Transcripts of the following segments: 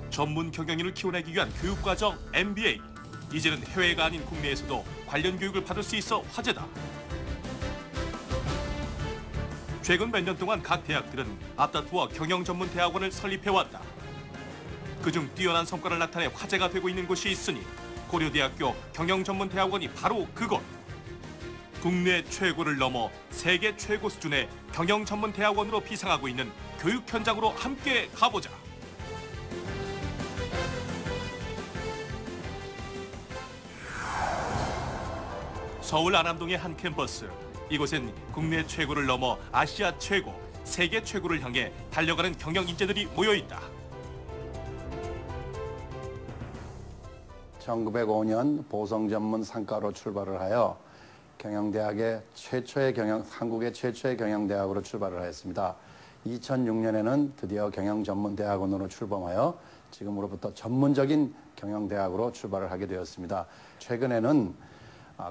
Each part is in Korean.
전문 경영인을 키워내기 위한 교육과정 MBA. 이제는 해외가 아닌 국내에서도 관련 교육을 받을 수 있어 화제다. 최근 몇 년 동안 각 대학들은 앞다투어 경영전문대학원을 설립해왔다. 그중 뛰어난 성과를 나타내 화제가 되고 있는 곳이 있으니 고려대학교 경영전문대학원이 바로 그곳. 국내 최고를 넘어 세계 최고 수준의 경영전문대학원으로 비상하고 있는 교육 현장으로 함께 가보자. 서울 안암동의 한 캠퍼스. 이곳엔 국내 최고를 넘어 아시아 최고, 세계 최고를 향해 달려가는 경영 인재들이 모여 있다. 1905년 보성 전문 상과로 출발을 하여 경영대학의 한국의 최초의 경영대학으로 출발을 하였습니다. 2006년에는 드디어 경영전문대학원으로 출범하여 지금으로부터 전문적인 경영대학으로 출발을 하게 되었습니다. 최근에는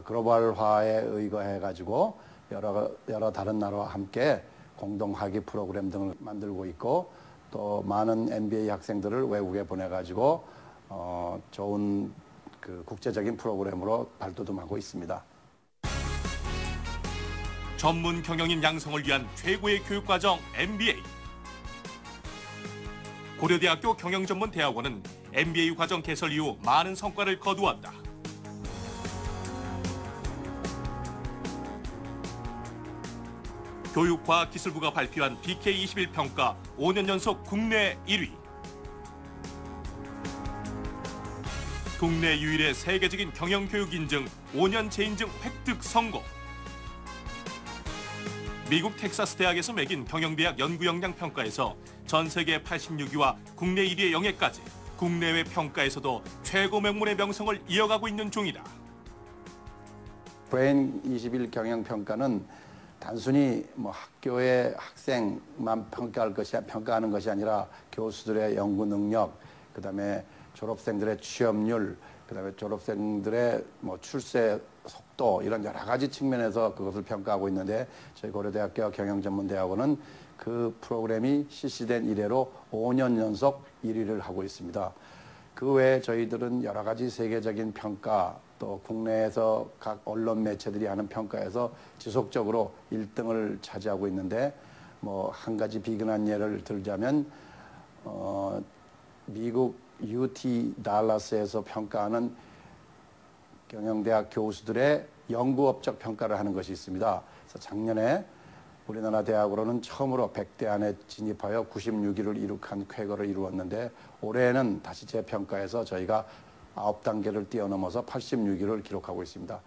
글로벌화에 의거해가지고 여러 다른 나라와 함께 공동학위 프로그램 등을 만들고 있고 또 많은 MBA 학생들을 외국에 보내가지고 좋은 국제적인 프로그램으로 발돋움하고 있습니다. 전문 경영인 양성을 위한 최고의 교육과정 MBA. 고려대학교 경영전문대학원은 MBA 과정 개설 이후 많은 성과를 거두었다. 교육과학기술부가 발표한 BK21 평가 5년 연속 국내 1위. 국내 유일의 세계적인 경영교육 인증 5년 재인증 획득 성공. 미국 텍사스 대학에서 매긴 경영대학 연구역량 평가에서 전 세계 86위와 국내 1위의 영예까지 국내외 평가에서도 최고 명문의 명성을 이어가고 있는 중이다. 브레인 21 경영평가는 단순히 학교의 학생만 평가하는 것이 아니라 교수들의 연구 능력, 그다음에 졸업생들의 취업률, 그다음에 졸업생들의 출세 속도 이런 여러 가지 측면에서 그것을 평가하고 있는데 저희 고려대학교 경영전문대학원은 그 프로그램이 실시된 이래로 5년 연속 1위를 하고 있습니다. 그 외에 저희들은 여러 가지 세계적인 평가 또 국내에서 각 언론 매체들이 하는 평가에서 지속적으로 1등을 차지하고 있는데 한 가지 비근한 예를 들자면 미국 UT 달라스에서 평가하는 경영대학 교수들의 연구업적 평가를 하는 것이 있습니다. 그래서 작년에 우리나라 대학으로는 처음으로 100대 안에 진입하여 96위를 이룩한 쾌거를 이루었는데 올해는 다시 재평가해서 저희가 9단계를 뛰어넘어서 86위를 기록하고 있습니다.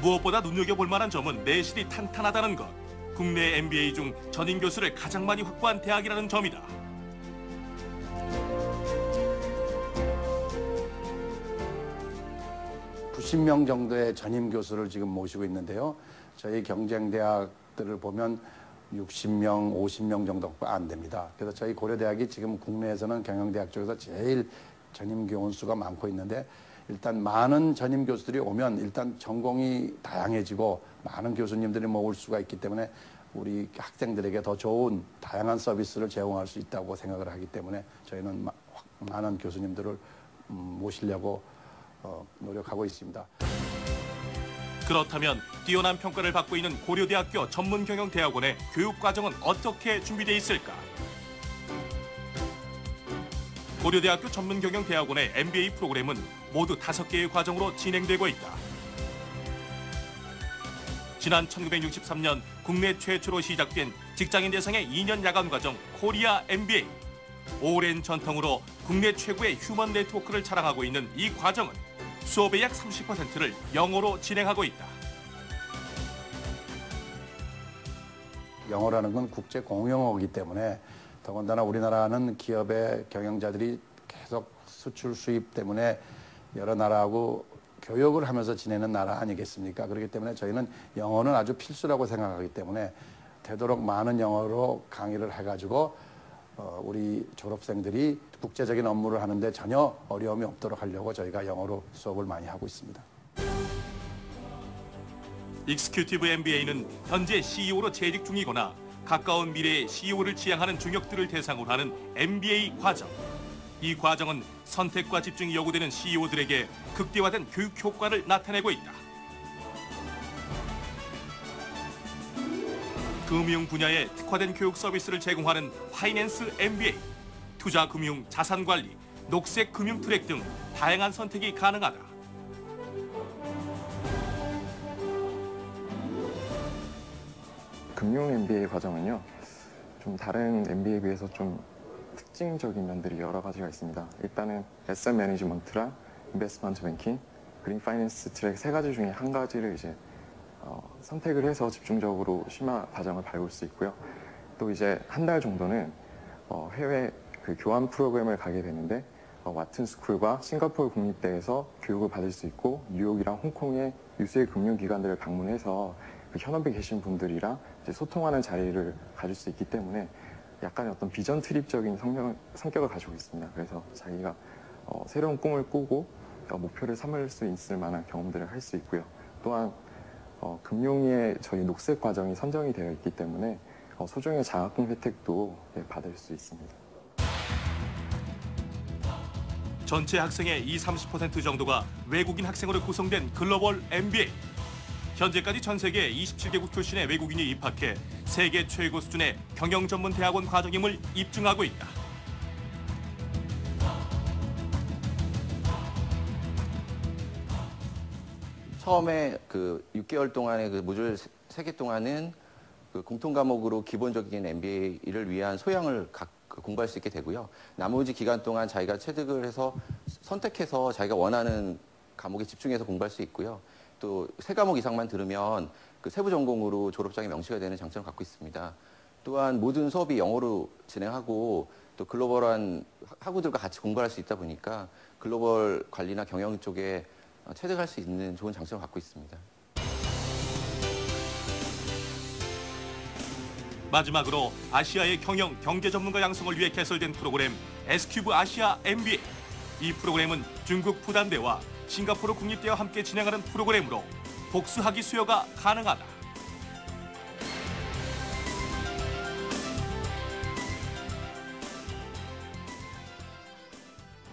무엇보다 눈여겨볼 만한 점은 내실이 탄탄하다는 것. 국내 MBA 중 전임 교수를 가장 많이 확보한 대학이라는 점이다. (90명) 정도의 전임 교수를 지금 모시고 있는데요. 저희 경쟁대학들을 보면 60명, 50명 정도밖에 안 됩니다. 그래서 저희 고려대학이 지금 국내에서는 경영대학 쪽에서 제일 전임 교원 수가 많고 있는데 일단 많은 전임 교수들이 오면 일단 전공이 다양해지고 많은 교수님들이 모을 수가 있기 때문에 우리 학생들에게 더 좋은 다양한 서비스를 제공할 수 있다고 생각을 하기 때문에 저희는 많은 교수님들을 모시려고 노력하고 있습니다. 그렇다면 뛰어난 평가를 받고 있는 고려대학교 전문경영대학원의 교육과정은 어떻게 준비되어 있을까? 고려대학교 전문경영대학원의 MBA 프로그램은 모두 5개의 과정으로 진행되고 있다. 지난 1963년 국내 최초로 시작된 직장인 대상의 2년 야간 과정 코리아 MBA. 오랜 전통으로 국내 최고의 휴먼 네트워크를 자랑하고 있는 이 과정은 수업의 약 30%를 영어로 진행하고 있다. 영어라는 건 국제 공용어이기 때문에 더군다나 우리나라는 기업의 경영자들이 계속 수출 수입 때문에 여러 나라하고 교역을 하면서 지내는 나라 아니겠습니까? 그렇기 때문에 저희는 영어는 아주 필수라고 생각하기 때문에 되도록 많은 영어로 강의를 해가지고 우리 졸업생들이 국제적인 업무를 하는데 전혀 어려움이 없도록 하려고 저희가 영어로 수업을 많이 하고 있습니다. 익스큐티브 MBA는 현재 CEO로 재직 중이거나 가까운 미래의 CEO를 지향하는 중역들을 대상으로 하는 MBA 과정. 이 과정은 선택과 집중이 요구되는 CEO들에게 극대화된 교육 효과를 나타내고 있다. 금융 분야의 특화된 교육 서비스를 제공하는 파이낸스 MBA, 투자 금융, 자산 관리, 녹색 금융 트랙 등 다양한 선택이 가능하다. 금융 MBA 과정은요, 좀 다른 MBA에 비해서 좀 특징적인 면들이 여러 가지가 있습니다. 일단은 에셋 매니지먼트랑 인베스트먼트 뱅킹, 그린 파이낸스 트랙 세 가지 중에 한 가지를 이제 선택을 해서 집중적으로 심화 과정을 밟을 수 있고요. 또 이제 한 달 정도는 해외 그 교환 프로그램을 가게 되는데 와튼 스쿨과 싱가포르 국립대에서 교육을 받을 수 있고 뉴욕이랑 홍콩의 유수의 금융기관들을 방문해서 그 현업에 계신 분들이랑 이제 소통하는 자리를 가질 수 있기 때문에 약간의 어떤 비전 트립적인 성격을 가지고 있습니다. 그래서 자기가 새로운 꿈을 꾸고 목표를 삼을 수 있을 만한 경험들을 할 수 있고요. 또한 금융의 저희 녹색 과정이 선정이 되어 있기 때문에 소정의 장학금 혜택도 받을 수 있습니다. 전체 학생의 20-30% 정도가 외국인 학생으로 구성된 글로벌 MBA. 현재까지 전 세계 27개국 출신의 외국인이 입학해 세계 최고 수준의 경영 전문 대학원 과정임을 입증하고 있다. 처음에 그 6개월 동안의 그 모듈 3개 동안은 그 공통 과목으로 기본적인 MBA를 위한 소양을 공부할 수 있게 되고요. 나머지 기간 동안 자기가 체득을 해서 선택해서 자기가 원하는 과목에 집중해서 공부할 수 있고요. 또 3과목 이상만 들으면 그 세부 전공으로 졸업장에 명시가 되는 장점을 갖고 있습니다. 또한 모든 수업이 영어로 진행하고 또 글로벌한 학우들과 같이 공부할 수 있다 보니까 글로벌 관리나 경영 쪽에 체득할 수 있는 좋은 장점을 갖고 있습니다. 마지막으로 아시아의 경영, 경제 전문가 양성을 위해 개설된 프로그램 S큐브 아시아 MBA. 이 프로그램은 중국 푸단대와 싱가포르 국립대와 함께 진행하는 프로그램으로 복수학위 수여가 가능하다.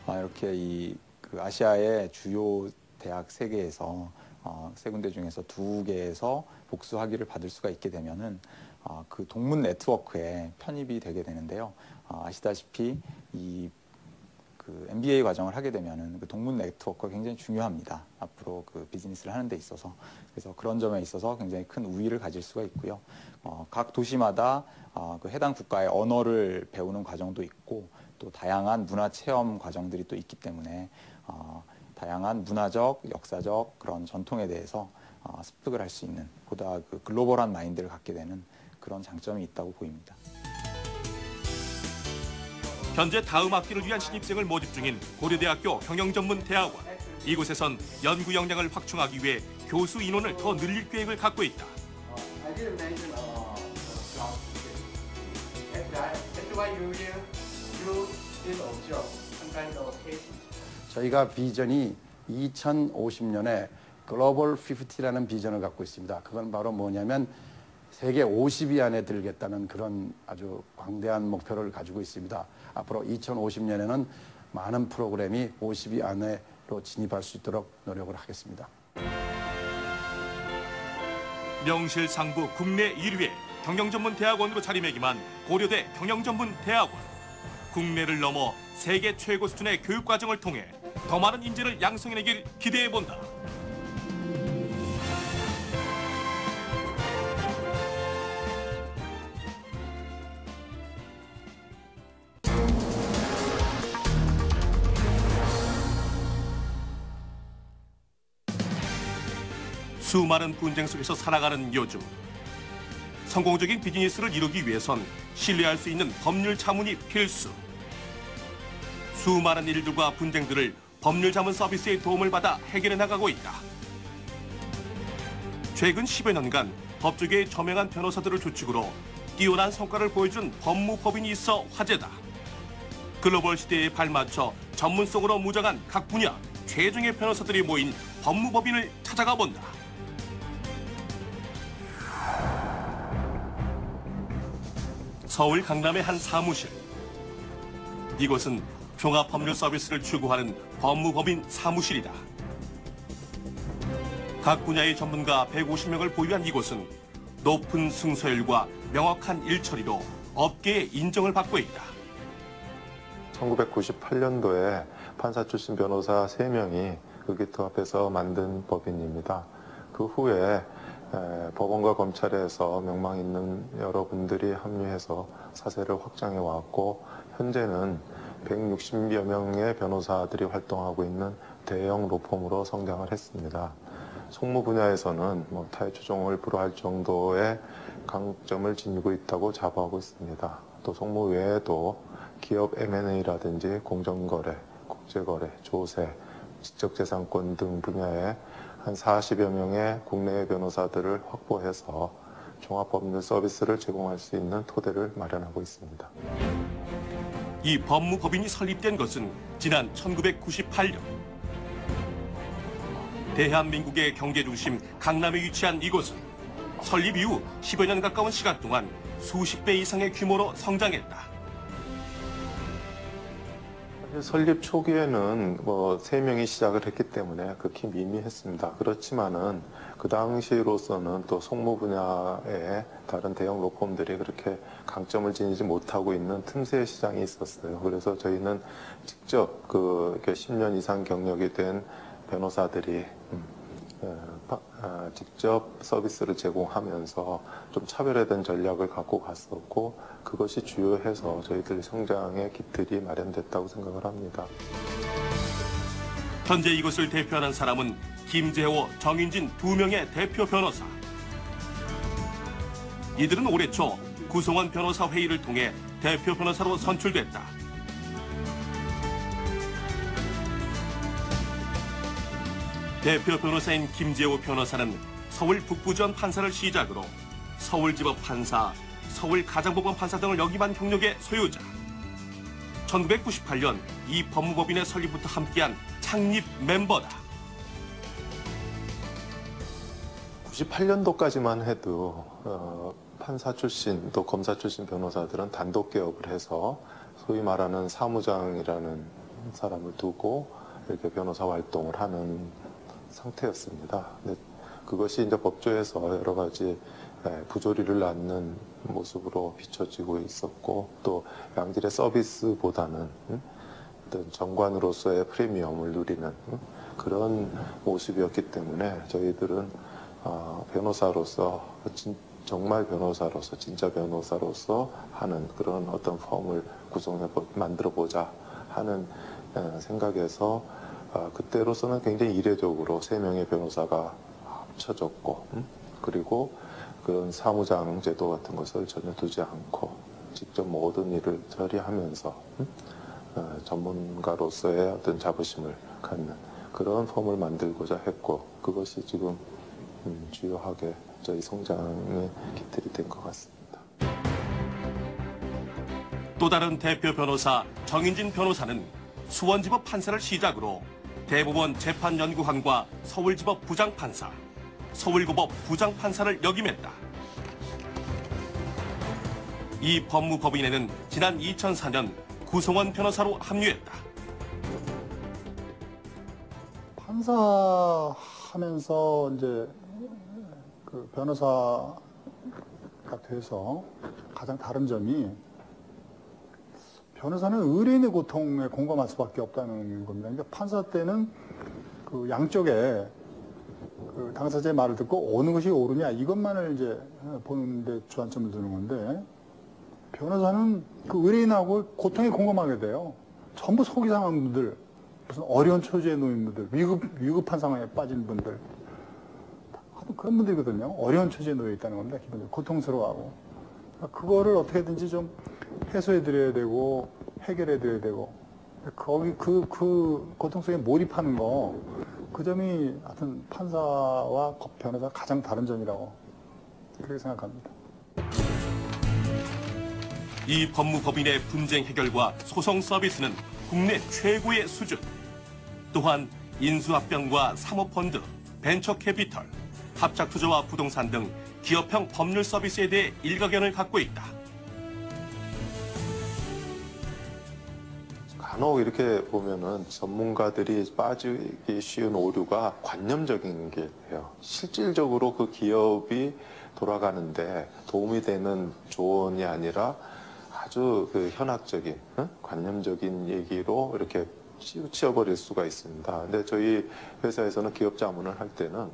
이렇게 그 아시아의 주요 대학 3개에서 세 군데 중에서 2개에서 복수 학위를 받을 수가 있게 되면은 그 동문 네트워크에 편입이 되게 되는데요. 아시다시피 그 MBA 과정을 하게 되면은 그 동문 네트워크가 굉장히 중요합니다. 앞으로 그 비즈니스를 하는 데 있어서. 그래서 그런 점에 있어서 굉장히 큰 우위를 가질 수가 있고요. 각 도시마다 그 해당 국가의 언어를 배우는 과정도 있고 또 다양한 문화 체험 과정들이 또 있기 때문에 다양한 문화적, 역사적 그런 전통에 대해서 습득을 할 수 있는 보다 그 글로벌한 마인드를 갖게 되는 그런 장점이 있다고 보입니다. 현재 다음 학기를 위한 신입생을 모집 중인 고려대학교 경영전문대학원. 이곳에선 연구 역량을 확충하기 위해 교수 인원을 더 늘릴 계획을 갖고 있다. 저희가 비전이 2050년에 글로벌 50라는 비전을 갖고 있습니다. 그건 바로 뭐냐면 세계 50위 안에 들겠다는 그런 아주 광대한 목표를 가지고 있습니다. 앞으로 2050년에는 많은 프로그램이 50위 안으로 진입할 수 있도록 노력을 하겠습니다. 명실상부 국내 1위의 경영전문대학원으로 자리매김한 고려대 경영전문대학원. 국내를 넘어 세계 최고 수준의 교육과정을 통해 더 많은 인재를 양성해내길 기대해본다. 수많은 분쟁 속에서 살아가는 요즘. 성공적인 비즈니스를 이루기 위해선 신뢰할 수 있는 법률 자문이 필수. 수많은 일들과 분쟁들을 법률 자문 서비스의 도움을 받아 해결해 나가고 있다. 최근 10여 년간 법조계의 저명한 변호사들을 주축으로 뛰어난 성과를 보여준 법무법인이 있어 화제다. 글로벌 시대에 발맞춰 전문성으로 무장한 각 분야 최종의 변호사들이 모인 법무법인을 찾아가 본다. 서울 강남의 한 사무실. 이곳은 종합법률 서비스를 추구하는 법무법인 사무실이다. 각 분야의 전문가 150명을 보유한 이곳은 높은 승소율과 명확한 일처리로 업계의 인정을 받고 있다. 1998년도에 판사 출신 변호사 3명이 의기투합해서 만든 법인입니다. 그 후에 법원과 검찰에서 명망 있는 여러분들이 합류해서 사세를 확장해 왔고, 현재는 160여 명의 변호사들이 활동하고 있는 대형 로펌으로 성장을 했습니다. 송무 분야에서는 타의 추종을 불허할 정도의 강점을 지니고 있다고 자부하고 있습니다. 또 송무 외에도 기업 M&A라든지 공정거래, 국제거래, 조세, 지적재산권 등 분야에 한 40여 명의 국내외 변호사들을 확보해서 종합법률 서비스를 제공할 수 있는 토대를 마련하고 있습니다. 이 법무법인이 설립된 것은 지난 1998년. 대한민국의 경제 중심 강남에 위치한 이곳은 설립 이후 10여 년 가까운 시간 동안 수십 배 이상의 규모로 성장했다. 설립 초기에는 3명이 시작을 했기 때문에 극히 미미했습니다. 그렇지만은 그 당시로서는 또 송무 분야의 다른 대형 로펌들이 그렇게 강점을 지니지 못하고 있는 틈새 시장이 있었어요. 그래서 저희는 직접 10년 이상 경력이 된 변호사들이 직접 서비스를 제공하면서 좀 차별화된 전략을 갖고 갔었고, 그것이 주요해서 저희들 성장의 기틀이 마련됐다고 생각을 합니다. 현재 이곳을 대표하는 사람은 김재호, 정인진 2명의 대표 변호사. 이들은 올해 초 구성원 변호사 회의를 통해 대표 변호사로 선출됐다. 대표 변호사인 김재호 변호사는 서울 북부지원 판사를 시작으로 서울지법 판사, 서울가장법원 판사 등을 역임한 경력의 소유자. 1998년 이 법무법인의 설립부터 함께한 창립 멤버다. 98년도까지만 해도 판사 출신 또 검사 출신 변호사들은 단독 개업을 해서 소위 말하는 사무장이라는 사람을 두고 이렇게 변호사 활동을 하는 상태였습니다. 근데 그것이 이제 법조에서 여러 가지 부조리를 낳는 모습으로 비춰지고 있었고, 또 양질의 서비스보다는 어떤 정관으로서의 프리미엄을 누리는 그런 모습이었기 때문에 저희들은 변호사로서 정말 변호사로서 진짜 변호사로서 하는 그런 어떤 펌을 만들어 보자 하는 생각에서 그때로서는 굉장히 이례적으로 3명의 변호사가 합쳐졌고, 그리고 그런 사무장 제도 같은 것을 전혀 두지 않고 직접 모든 일을 처리하면서 전문가로서의 어떤 자부심을 갖는 그런 펌을 만들고자 했고, 그것이 지금 주요하게 저희 성장의 기틀이 된 것 같습니다. 또 다른 대표 변호사 정인진 변호사는 수원지법 판사를 시작으로 대법원 재판연구관과 서울지법 부장판사, 서울고법 부장판사를 역임했다. 이 법무법인에는 지난 2004년 구성원 변호사로 합류했다. 판사 하면서 이제 그 변호사가 돼서 가장 다른 점이, 변호사는 의뢰인의 고통에 공감할 수밖에 없다는 겁니다. 그러니까 판사 때는 그 양쪽에 그 당사자의 말을 듣고 어느 것이 옳으냐 이것만을 이제 보는데 주안점을 두는 건데, 변호사는 그 의뢰인하고 고통에 공감하게 돼요. 전부 속이 상한 분들, 무슨 어려운 처지에 놓인 분들, 위급한 상황에 빠진 분들, 그런 분들이거든요. 어려운 처지에 놓여 있다는 겁니다. 기본적으로 고통스러워하고, 그거를 어떻게든지 좀 해소해드려야 되고 해결해드려야 되고, 거기 그 고통 속에 몰입하는 거, 그 점이 하여튼 판사와 변호사가 가장 다른 점이라고 그렇게 생각합니다. 이 법무법인의 분쟁 해결과 소송 서비스는 국내 최고의 수준. 또한 인수합병과 사모펀드, 벤처캐피털, 합작투자와 부동산 등 기업형 법률 서비스에 대해 일가견을 갖고 있다. 간혹 이렇게 보면은 전문가들이 빠지기 쉬운 오류가 관념적인 게 돼요. 실질적으로 그 기업이 돌아가는데 도움이 되는 조언이 아니라 아주 그 현학적인, 관념적인 얘기로 이렇게 치우쳐버릴 수가 있습니다. 근데 저희 회사에서는 기업 자문을 할 때는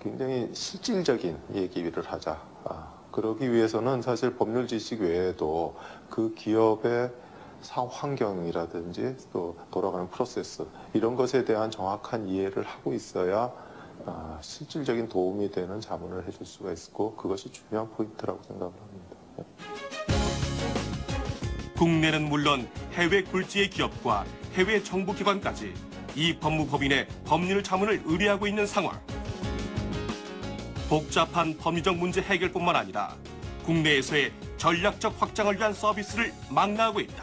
굉장히 실질적인 얘기를 하자. 그러기 위해서는 사실 법률 지식 외에도 그 기업의 사업 환경이라든지 또 돌아가는 프로세스 이런 것에 대한 정확한 이해를 하고 있어야 실질적인 도움이 되는 자문을 해줄 수가 있고 그것이 중요한 포인트라고 생각을 합니다. 국내는 물론 해외 굴지의 기업과 해외 정부기관까지 이 법무법인의 법률 자문을 의뢰하고 있는 상황. 복잡한 법리적 문제 해결뿐만 아니라 국내에서의 전략적 확장을 위한 서비스를 망라하고 있다.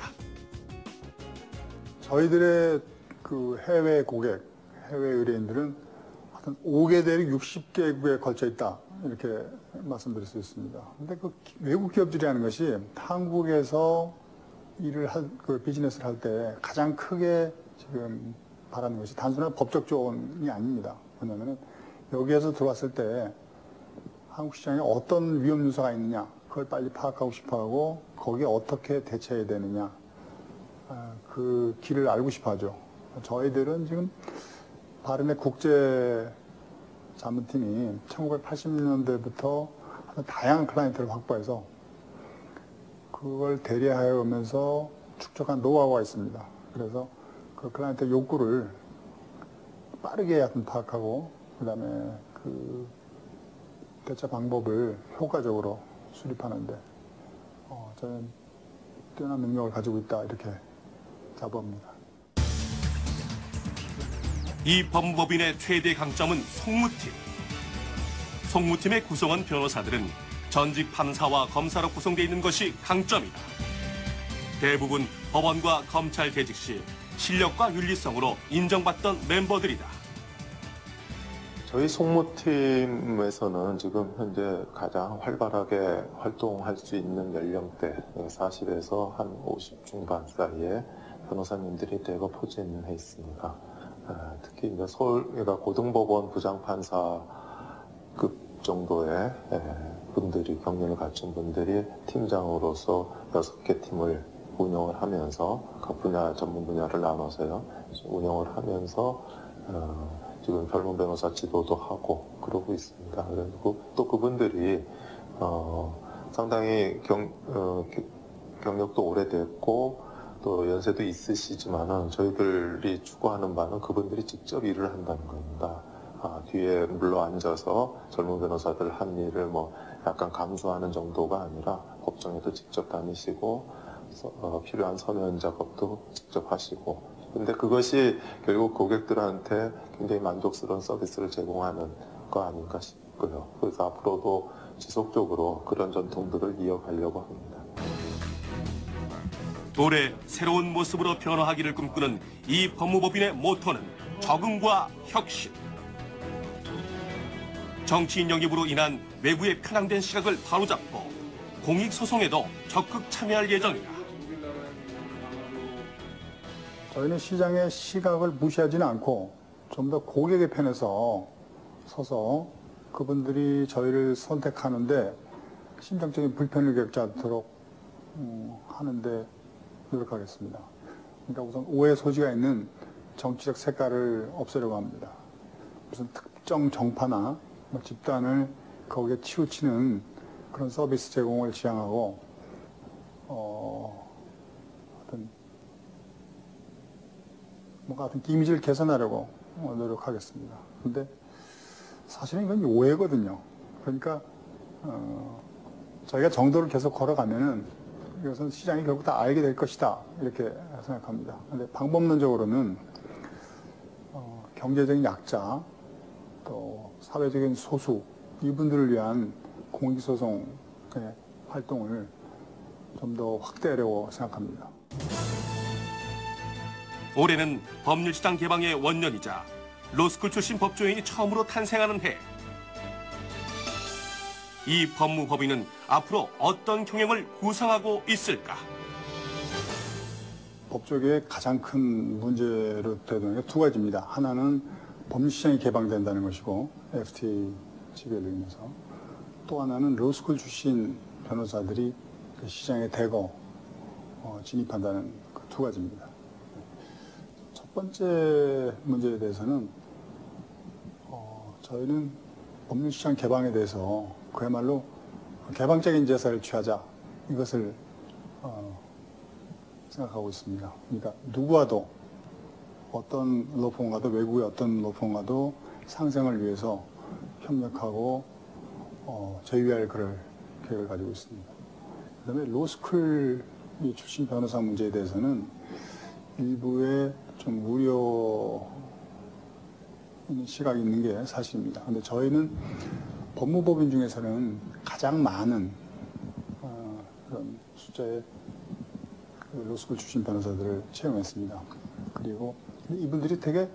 저희들의 그 해외 고객, 해외 의뢰인들은 하여튼 5개 대륙 60개국에 걸쳐 있다. 이렇게 말씀드릴 수 있습니다. 근데 그 외국 기업들이 하는 것이 한국에서 그 비즈니스를 할 때 가장 크게 지금 바라는 것이 단순한 법적 조언이 아닙니다. 왜냐하면 여기에서 들어왔을 때 한국 시장에 어떤 위험 요소가 있느냐, 그걸 빨리 파악하고 싶어 하고 거기에 어떻게 대처해야 되느냐, 그 길을 알고 싶어 하죠. 저희들은 지금 바른의 국제 자문팀이 1980년대부터 다양한 클라이언트를 확보해서 그걸 대리하여오면서 축적한 노하우가 있습니다. 그래서 그 클라이언트 욕구를 빠르게 하여튼 파악하고 그다음에 그 대처 방법을 효과적으로 수립하는데 저는 뛰어난 능력을 가지고 있다 이렇게 자부합니다. 이 법무법인의 최대 강점은 송무팀. 송무팀의 구성원 변호사들은 전직 판사와 검사로 구성되어 있는 것이 강점이다. 대부분 법원과 검찰 재직 시 실력과 윤리성으로 인정받던 멤버들이다. 저희 송무팀에서는 지금 현재 가장 활발하게 활동할 수 있는 연령대 40에서 한 50 중반 사이에 변호사님들이 대거 포진해 있습니다. 특히 이제 서울 고등법원 부장판사급 정도의 분들이 경륜을 갖춘 분들이 팀장으로서 6개 팀을 운영을 하면서 각 분야 전문 분야를 나눠서요 운영을 하면서 지금 젊은 변호사 지도도 하고 그러고 있습니다. 그리고 또 그분들이 상당히 경력도 오래됐고 또 연세도 있으시지만은 저희들이 추구하는 바는 그분들이 직접 일을 한다는 겁니다. 뒤에 물러 앉아서 젊은 변호사들 한 일을 뭐 약간 감수하는 정도가 아니라 법정에도 직접 다니시고 필요한 서면 작업도 직접 하시고 근데 그것이 결국 고객들한테 굉장히 만족스러운 서비스를 제공하는 거 아닌가 싶고요. 그래서 앞으로도 지속적으로 그런 전통들을 이어가려고 합니다. 올해 새로운 모습으로 변화하기를 꿈꾸는 이 법무법인의 모토는 적응과 혁신. 정치인 영입으로 인한 외부의 편향된 시각을 바로잡고 공익소송에도 적극 참여할 예정이다. 저희는 시장의 시각을 무시하지는 않고 좀 더 고객의 편에서 서서 그분들이 저희를 선택하는데 심정적인 불편을 겪지 않도록 하는데 노력하겠습니다. 그러니까 우선 오해 소지가 있는 정치적 색깔을 없애려고 합니다. 무슨 특정 정파나 집단을 거기에 치우치는 그런 서비스 제공을 지향하고 뭔가 이미지를 개선하려고 노력하겠습니다. 근데 사실은 이건 오해거든요. 그러니까 저희가 정도를 계속 걸어가면은 이것은 시장이 결국 다 알게 될 것이다 이렇게 생각합니다. 근데 방법론적으로는 경제적인 약자 또 사회적인 소수 이분들을 위한 공익소송의 활동을 좀 더 확대하려고 생각합니다. 올해는 법률시장 개방의 원년이자 로스쿨 출신 법조인이 처음으로 탄생하는 해. 이 법무법인은 앞으로 어떤 경영을 구상하고 있을까? 법조계의 가장 큰 문제로 되는 게 두 가지입니다. 하나는 법률시장이 개방된다는 것이고 FTA 지배로 인해서, 또 하나는 로스쿨 출신 변호사들이 그 시장에 대거 진입한다는 그 두 가지입니다. 첫 번째 문제에 대해서는 저희는 법률시장 개방에 대해서 그야말로 개방적인 제사를 취하자, 이것을 생각하고 있습니다. 그러니까 누구와도, 어떤 로펌과도, 외국의 어떤 로펌과도 상생을 위해서 협력하고 제휴할 그럴 계획을 가지고 있습니다. 그다음에 로스쿨 출신 변호사 문제에 대해서는 일부의 좀 우려 있는 시각이 있는 게 사실입니다. 그런데 저희는 법무법인 중에서는 가장 많은 그런 숫자의 로스쿨 출신 변호사들을 채용했습니다. 그리고 이분들이 되게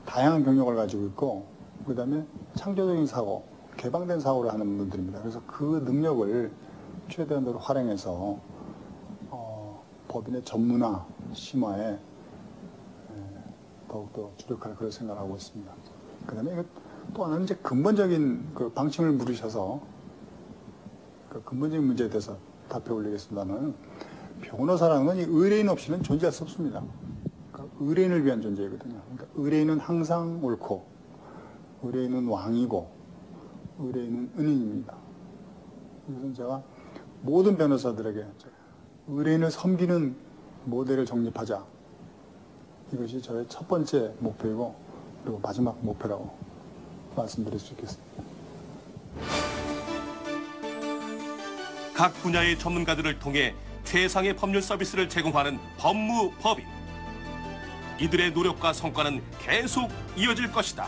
다양한 경력을 가지고 있고, 그 다음에 창조적인 사고, 개방된 사고를 하는 분들입니다. 그래서 그 능력을 최대한으로 활용해서 법인의 전문화, 심화에 더욱더 주력할 그런 생각을 하고 있습니다. 그 다음에 또 하나는 이제 근본적인 그 방침을 물으셔서 그 근본적인 문제에 대해서 답해 올리겠습니다만, 변호사라는 건 이 의뢰인 없이는 존재할 수 없습니다. 그러니까 의뢰인을 위한 존재이거든요. 그러니까 의뢰인은 항상 옳고, 의뢰인은 왕이고, 의뢰인은 은인입니다. 그래서 제가 모든 변호사들에게 의뢰인을 섬기는 모델을 정립하자, 이것이 저의 첫 번째 목표이고, 그리고 마지막 목표라고 말씀드릴 수 있겠습니다. 각 분야의 전문가들을 통해 최상의 법률 서비스를 제공하는 법무법인. 이들의 노력과 성과는 계속 이어질 것이다.